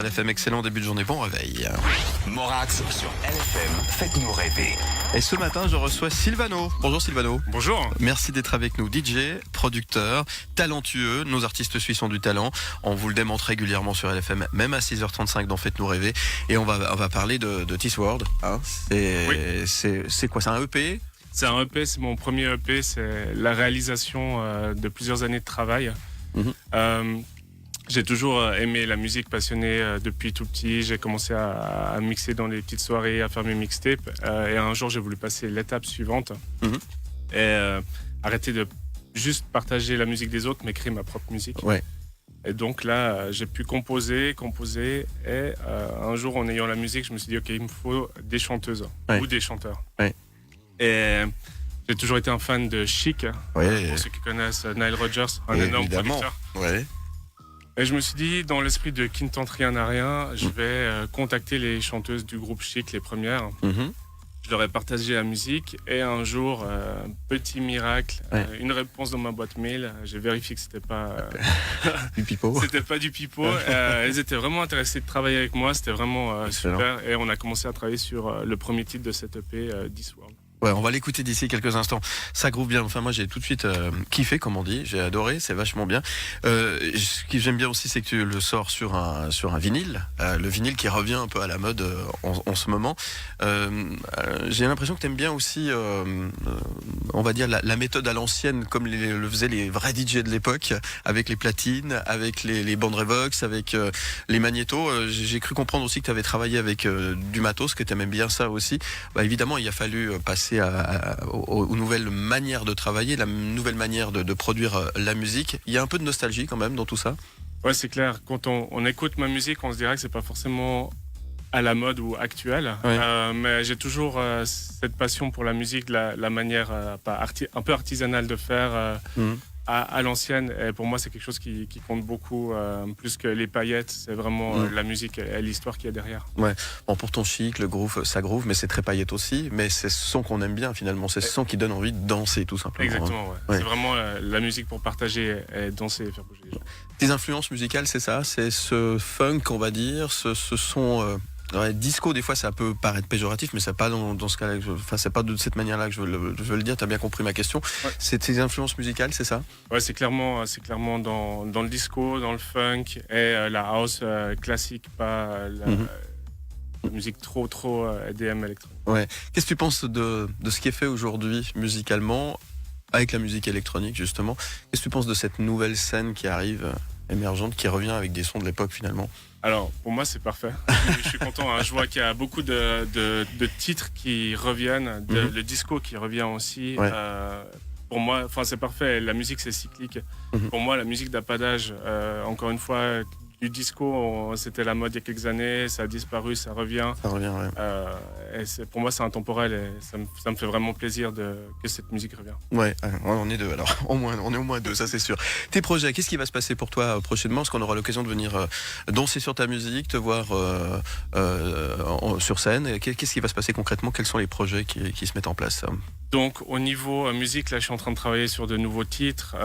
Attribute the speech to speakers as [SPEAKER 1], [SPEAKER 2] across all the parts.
[SPEAKER 1] LFM, excellent début de journée, bon réveil.
[SPEAKER 2] Morax sur LFM, faites-nous rêver.
[SPEAKER 1] Et ce matin, je reçois Sylvano. Bonjour Sylvano.
[SPEAKER 3] Bonjour.
[SPEAKER 1] Merci d'être avec nous. DJ, producteur, talentueux. Nos artistes suisses ont du talent. On vous le démontre régulièrement sur LFM, même à 6h35 dans Faites-nous rêver. Et on va parler de This World. Hein. C'est quoi, c'est un EP?
[SPEAKER 3] C'est un EP, c'est mon premier EP. C'est la réalisation de plusieurs années de travail. J'ai toujours aimé la musique, passionné depuis tout petit. J'ai commencé à mixer dans les petites soirées, à faire mes mixtapes. Et un jour, j'ai voulu passer l'étape suivante et arrêter de juste partager la musique des autres, mais créer ma propre musique.
[SPEAKER 1] Ouais.
[SPEAKER 3] Et donc là, j'ai pu composer. Et un jour, en ayant la musique, je me suis dit, OK, il me faut des chanteuses ou des chanteurs.
[SPEAKER 1] Ouais.
[SPEAKER 3] Et j'ai toujours été un fan de Chic.
[SPEAKER 1] Ouais.
[SPEAKER 3] Pour ceux qui connaissent Nile Rodgers, un énorme producteur.
[SPEAKER 1] Ouais.
[SPEAKER 3] Et je me suis dit, dans l'esprit de qui ne tente rien à rien, je vais contacter les chanteuses du groupe Chic, les premières. Je leur ai partagé la musique et un jour, petit miracle, une réponse dans ma boîte mail. J'ai vérifié que c'était pas
[SPEAKER 1] du pipeau.
[SPEAKER 3] C'était pas du pipeau. Elles étaient vraiment intéressées de travailler avec moi. C'était vraiment super. Et on a commencé à travailler sur le premier titre de cette EP, This World.
[SPEAKER 1] Ouais, on va l'écouter d'ici quelques instants. Ça groove bien. Enfin, moi, j'ai tout de suite kiffé, comme on dit. J'ai adoré. C'est vachement bien. Ce que j'aime bien aussi, c'est que tu le sors sur un vinyle. Le vinyle qui revient un peu à la mode en ce moment. J'ai l'impression que tu aimes bien aussi, on va dire, la méthode à l'ancienne, comme le faisaient les vrais DJ de l'époque, avec les platines, avec les bandes Revox, avec les magnétos. J'ai cru comprendre aussi que tu avais travaillé avec du matos, que tu aimais bien ça aussi. Bah, évidemment, il a fallu passer aux nouvelles manières de travailler, la nouvelle manière de produire la musique. Il y a un peu de nostalgie quand même dans tout ça.
[SPEAKER 3] Ouais, c'est clair. Quand on écoute ma musique, on se dirait que c'est pas forcément à la mode ou actuelle. Mais j'ai toujours cette passion pour la musique, la manière un peu artisanale de faire à l'ancienne. Et pour moi, c'est quelque chose qui compte beaucoup, plus que les paillettes. C'est vraiment la musique et l'histoire qu'il y a derrière.
[SPEAKER 1] Ouais. Bon, pour ton Chic, le groove, ça groove, mais c'est très paillette aussi. Mais c'est ce son qu'on aime bien finalement. C'est ce son qui donne envie de danser tout simplement.
[SPEAKER 3] Exactement, ouais. C'est vraiment la musique pour partager et danser et faire bouger les gens.
[SPEAKER 1] Tes influences musicales, c'est ça? C'est ce funk, on va dire, ce son... disco, des fois, ça peut paraître péjoratif, mais c'est pas dans ce cas-là. Enfin, c'est pas de cette manière-là que je veux le dire. T'as bien compris ma question. Ouais. C'est tes influences musicales, c'est ça? Ouais,
[SPEAKER 3] c'est clairement dans le disco, dans le funk et la house classique, pas la musique trop EDM électronique.
[SPEAKER 1] Ouais. Qu'est-ce que tu penses de ce qui est fait aujourd'hui musicalement avec la musique électronique justement? Qu'est-ce que tu penses de cette nouvelle scène qui arrive, émergente, qui revient avec des sons de l'époque finalement?
[SPEAKER 3] Alors, pour moi, c'est parfait. Je suis content. Je vois qu'il y a beaucoup de titres qui reviennent, le disco qui revient aussi.
[SPEAKER 1] Ouais.
[SPEAKER 3] Pour moi, c'est parfait. La musique, c'est cyclique. Pour moi, la musique n'a pas d'âge. Encore une fois, du disco, c'était la mode il y a quelques années. Ça a disparu, ça revient.
[SPEAKER 1] Ça revient, ouais.
[SPEAKER 3] Pour moi, c'est intemporel et ça me fait vraiment plaisir que cette musique revienne.
[SPEAKER 1] Ouais, on est deux alors. On est au moins deux, ça c'est sûr. Tes projets, qu'est-ce qui va se passer pour toi prochainement? Est-ce qu'on aura l'occasion de venir danser sur ta musique, te voir sur scène? Qu'est-ce qui va se passer concrètement? Quels sont les projets qui se mettent en place?
[SPEAKER 3] Donc au niveau musique, là je suis en train de travailler sur de nouveaux titres,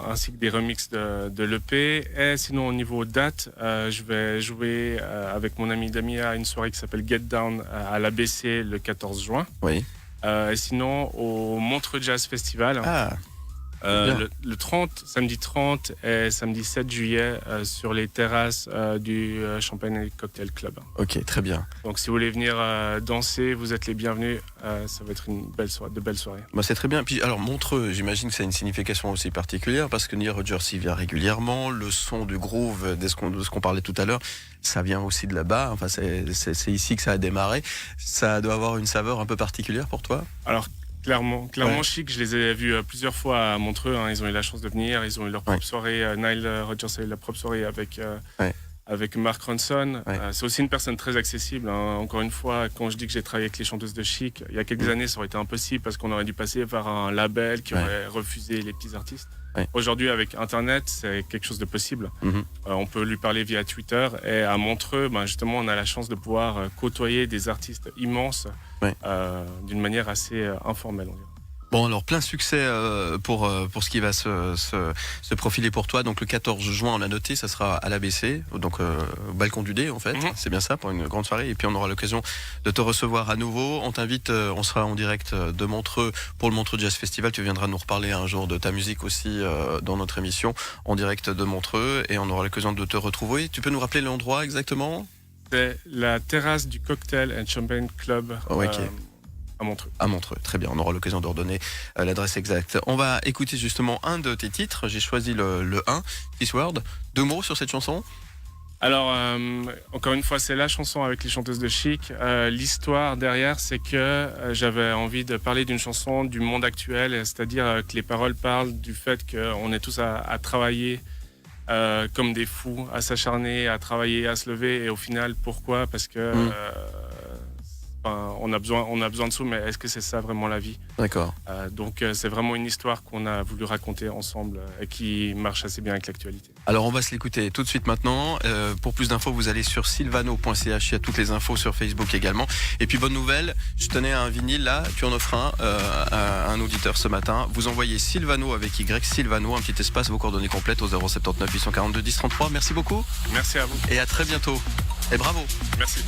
[SPEAKER 3] ainsi que des remixes de l'EP. Et sinon au niveau date, je vais jouer avec mon ami Damia à une soirée qui s'appelle Get Down à l'ABC le 14 juin.
[SPEAKER 1] Oui.
[SPEAKER 3] Et sinon au Montreux Jazz Festival. Le 30, samedi 30 et samedi 7 juillet sur les terrasses du Champagne Cocktail Club.
[SPEAKER 1] Ok, très bien.
[SPEAKER 3] Donc si vous voulez venir danser, vous êtes les bienvenus. Ça va être de belles soirées.
[SPEAKER 1] Bah, c'est très bien. Puis alors Montreux, j'imagine que ça a une signification aussi particulière parce que Nile Rodgers y vient régulièrement. Le son du groove, de ce qu'on parlait tout à l'heure, ça vient aussi de là-bas. Enfin, c'est ici que ça a démarré. Ça doit avoir une saveur un peu particulière pour toi?
[SPEAKER 3] Alors clairement, Chic, je les ai vus plusieurs fois à Montreux. Ils ont eu la chance de venir, ils ont eu leur propre soirée. Nile Rodgers a eu la propre soirée avec Mark Ronson. C'est aussi une personne très accessible. Encore une fois, quand je dis que j'ai travaillé avec les chanteuses de Chic, il y a quelques années, ça aurait été impossible parce qu'on aurait dû passer par un label qui aurait refusé les petits artistes. Aujourd'hui, avec Internet, c'est quelque chose de possible. On peut lui parler via Twitter. Et à Montreux, justement, on a la chance de pouvoir côtoyer des artistes immenses d'une manière assez informelle, on dirait.
[SPEAKER 1] Bon, alors plein succès pour ce qui va se profiler pour toi. Donc le 14 juin, on a noté, ça sera à l'ABC, donc au balcon du Dé en fait. C'est bien ça, pour une grande soirée. Et puis on aura l'occasion de te recevoir à nouveau. On t'invite, on sera en direct de Montreux pour le Montreux Jazz Festival. Tu viendras nous reparler un jour de ta musique aussi dans notre émission en direct de Montreux. Et on aura l'occasion de te retrouver. Tu peux nous rappeler l'endroit exactement ?
[SPEAKER 3] C'est la terrasse du Cocktail and Champagne Club. À Montreux.
[SPEAKER 1] À Montreux, très bien. On aura l'occasion de redonner l'adresse exacte. On va écouter justement un de tes titres. J'ai choisi le 1, This World. 2 mots sur cette chanson ?
[SPEAKER 3] Alors, encore une fois, c'est la chanson avec les chanteuses de Chic. L'histoire derrière, c'est que j'avais envie de parler d'une chanson du monde actuel, c'est-à-dire que les paroles parlent du fait qu'on est tous à travailler comme des fous, à s'acharner, à travailler, à se lever. Et au final, pourquoi ? Parce que... on a besoin de sous, mais est-ce que c'est ça vraiment la vie ?
[SPEAKER 1] D'accord.
[SPEAKER 3] Donc c'est vraiment une histoire qu'on a voulu raconter ensemble et qui marche assez bien avec l'actualité.
[SPEAKER 1] Alors on va se l'écouter tout de suite maintenant. Pour plus d'infos, vous allez sur sylvano.ch, il y a toutes les infos sur Facebook également. Et puis bonne nouvelle, je tenais un vinyle là, tu en offres un à un auditeur ce matin. Vous envoyez Sylvano avec Y, Sylvano, un petit espace, vos coordonnées complètes au 079 842 10 33. Merci beaucoup.
[SPEAKER 3] Merci à vous.
[SPEAKER 1] Et à très bientôt. Et bravo.
[SPEAKER 3] Merci.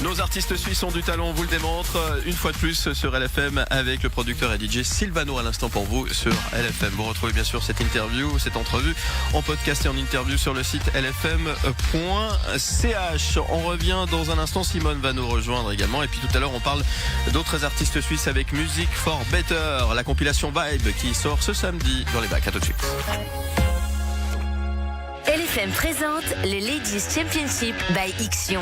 [SPEAKER 1] Nos artistes suisses ont du talent, on vous le démontre une fois de plus sur LFM avec le producteur et DJ Sylvano à l'instant pour vous sur LFM. Vous retrouvez bien sûr cette interview, cette entrevue en podcast et en interview sur le site lfm.ch. On revient dans un instant, Simone va nous rejoindre également et puis tout à l'heure on parle d'autres artistes suisses avec Music for Better, la compilation Vibe qui sort ce samedi dans les bacs. À tout de suite.
[SPEAKER 4] LFM présente le Ladies Championship by Ixion.